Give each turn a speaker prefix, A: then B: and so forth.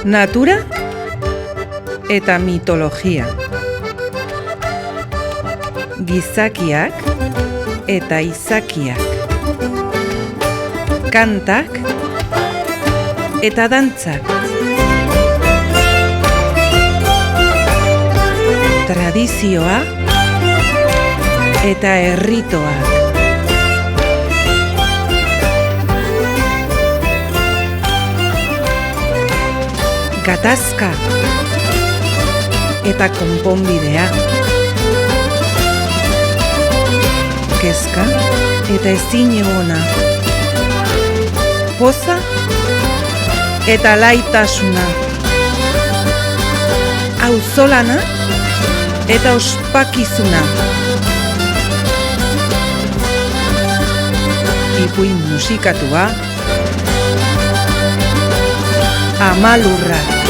A: Natura eta mitologia. Gizakiak eta izakiak. Kantak eta dantzak. Tradizioa eta erritoak. Gatazka eta konponbidea. Kezka eta ezinegona. Poza eta laitasuna. Auzolana eta ospakizuna. Ipuin musikatua. Ama lurra.